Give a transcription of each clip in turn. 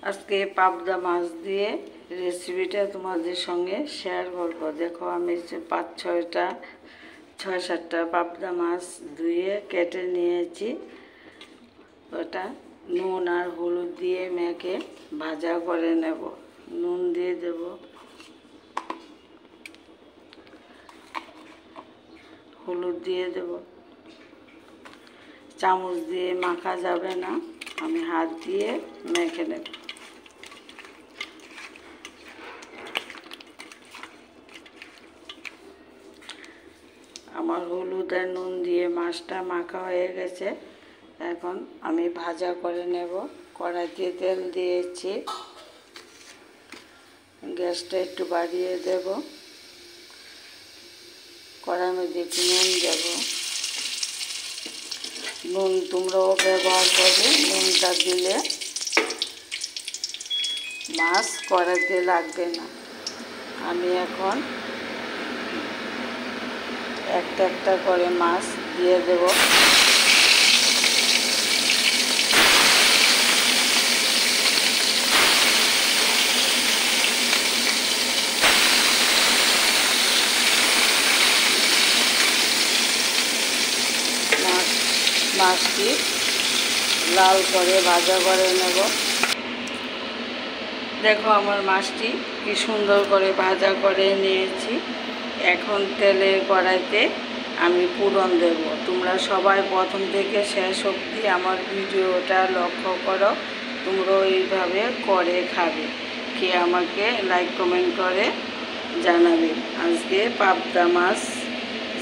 আজকে পাবদা মাছ দিয়ে রেসিপিটা তোমাদের সঙ্গে শেয়ার করব। দেখো আমি যে 6-7টা পাবদা মাছ ধুয়ে কেটে নিয়েছি। ওটা নুন আর হলুদ দিয়ে মেখে ভাজা করে নেব। নুন দিয়ে দেব, হলুদ দিয়ে দেব। চামচ দিয়ে মাখা যাবে না, আমি হাত দিয়ে মেখে নেব। আমার হলুদ আর নুন দিয়ে মাছটা মাখা হয়ে গেছে। এখন আমি ভাজা করে নেব। কড়াইতে তেল দিয়েছি, গ্যাসটা একটু বাড়িয়ে দেব। কড়াইয়ের মধ্যে একটু নুন দেব। নুন তোমরাও ব্যবহার করবে। নুনটা দিলে মাছ কড়াইতে লাগবে না। আমি এখন একটা একটা করে মাছ দিয়ে দেব। মাছটি লাল করে ভাজা করে নেব। দেখো আমার মাছটি কি সুন্দর করে ভাজা করে নিয়েছি। এখন তেলের কড়াইতে আমি ফোড়ন দেব। তোমরা সবাই প্রথম থেকে শেষ অবধি আমার ভিডিওটা লক্ষ্য করো। তোমরাও এইভাবে করে খাবে, খেয়ে আমাকে লাইক কমেন্ট করে জানাবে। আজকে পাবদা মাছ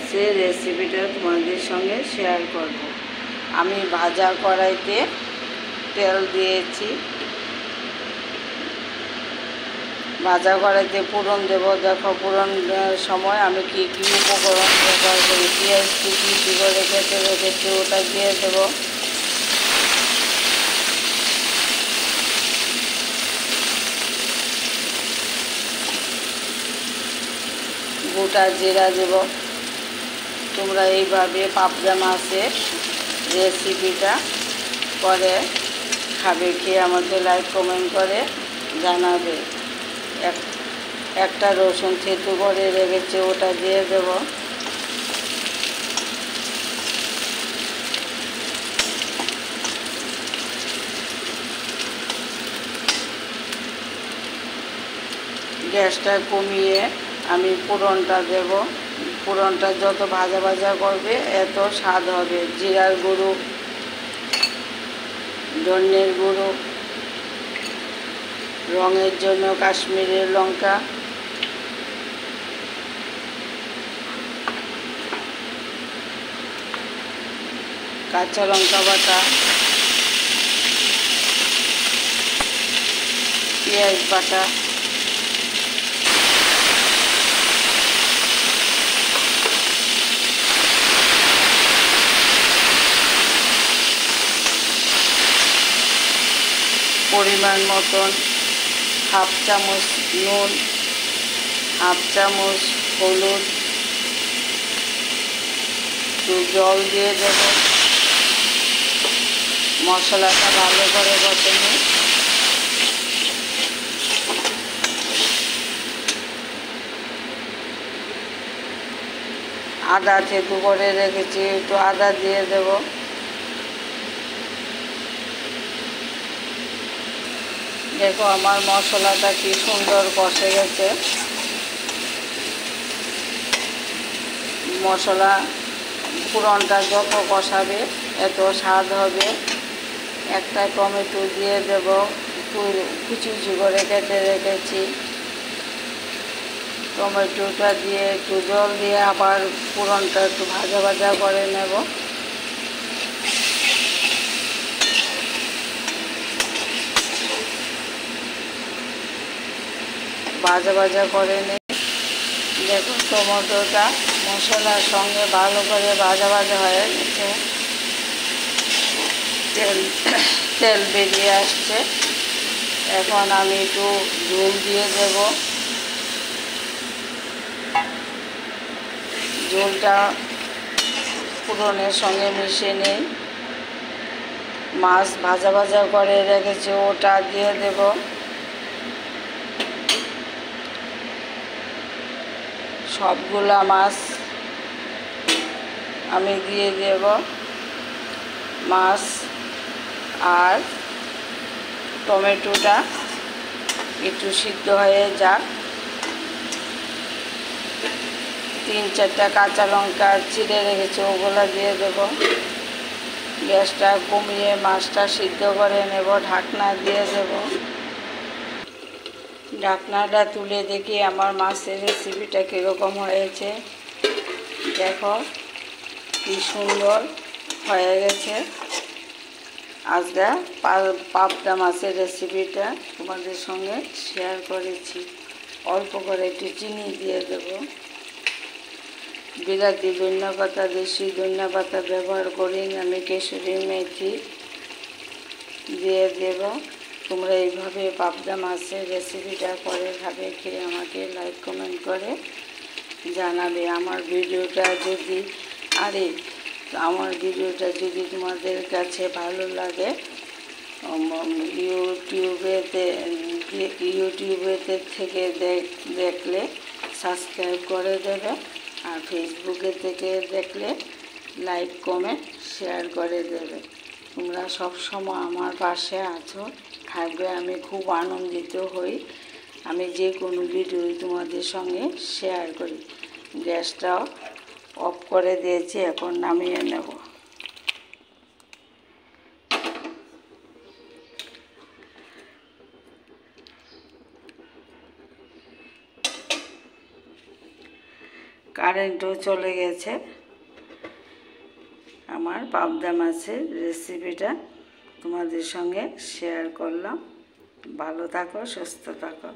সে রেসিপিটা তোমাদের সঙ্গে শেয়ার করব। আমি ভাজা কড়াইতে তেল দিয়েছি। ভাজা কড়াইতে ফোড়ন দেব। দেখো ফোড়ন দেওয়ার সময় আমি কি কি উপকরণ ব্যবহার করি। পেঁয়াজ কুচি করে কেটে রেখেছি, ওটা দিয়ে দেব। গোটা জিরা দেব। তোমরা এইভাবে পাবদা মাছের রেসিপিটা করে খাবে, খেয়ে আমাকে লাইক কমেন্ট করে জানাবে। একটা রসুন থেতু করে রেখেছে, ওটা দিয়ে দেব। গ্যাসটা কমিয়ে আমি ফোড়নটা দেব। ফোড়নটা যত ভাজা ভাজা করবে এত স্বাদ হবে। জিরার গুঁড়ো, ধনের গুঁড়ো, রঙের জন্য কাশ্মীরি লঙ্কা, কাঁচা লঙ্কা বাটা, পেঁয়াজ বাটা, পরিমাণ মতন হাফ চামচ নুন, হাফ চামচ হলুদ, একটু জল দিয়ে দেব। মশলাটা ভালো করে কষে নিই। আদা থেতু করে রেখেছি, একটু আদা দিয়ে দেব। দেখো আমার মশলাটা কি সুন্দর কষে গেছে। মশলা ফোড়নটা যত কষাবে এত স্বাদ হবে। একটা টমেটো দিয়ে দেব, কুচি কুচি করে কেটে রেখেছি। টমেটোটা দিয়ে একটু জল দিয়ে আবার ফোড়নটা একটু ভাজা ভাজা করে নেব। ভাজা ভাজা করে নিই। দেখো টমেটোটা মশলার সঙ্গে ভালো করে ভাজা ভাজা হয়ে গেছে। তেল বেরিয়ে আসছে। এখন আমি একটু ঝোল দিয়ে দেব। ঝোলটা ফোড়নের সঙ্গে মিশিয়ে নেই। মাছ ভাজা ভাজা করে রেখেছি ওটা দিয়ে দেব। সবগুলা মাছ আমি দিয়ে দেব। মাছ আর টমেটোটা একটু সিদ্ধ হয়ে যাক। 3-4টা কাঁচা লঙ্কা চিড়ে রেখেছি ওগুলো দিয়ে দেব। গ্যাসটা কমিয়ে মাছটা সিদ্ধ করে নেব। ঢাকনা দিয়ে দেব। ঢাকনাটা তুলে দেখি আমার মাছের রেসিপিটা কীরকম হয়েছে। দেখো কি সুন্দর হয়ে গেছে। আজকে পাবদা মাছের রেসিপিটা তোমাদের সঙ্গে শেয়ার করেছি। অল্প করে একটু চিনি দিয়ে দেব। বিলাতি ধনিয়াপাতা, দেশি ধনিয়াপাতা ব্যবহার করি আমি। কেশরি মেথি দিয়ে দেব। তোমরা এইভাবে পাবদা মাছের রেসিপিটা করে খাবে, খেয়ে আমাকে লাইক কমেন্ট করে জানাবে। আমার ভিডিওটা যদি তোমাদের কাছে ভালো লাগে, ইউটিউবেতে থেকে দেখলে সাবস্ক্রাইব করে দেবে। আর ফেসবুকে থেকে দেখলে লাইক কমেন্ট শেয়ার করে দেবে। তোমরা সবসময় আমার পাশে আছো, থাকবে। আমি খুব আনন্দিত হই আমি যে কোনো ভিডিও তোমাদের সঙ্গে শেয়ার করি। গ্যাসটাও অফ করে দিয়েছি, এখন নামিয়ে নেব। কারেন্টও চলে গেছে। আমার পাবদা মাছের রেসিপিটা তোমাদের সঙ্গে শেয়ার করলাম। ভালো থাকো, সুস্থ থাকো।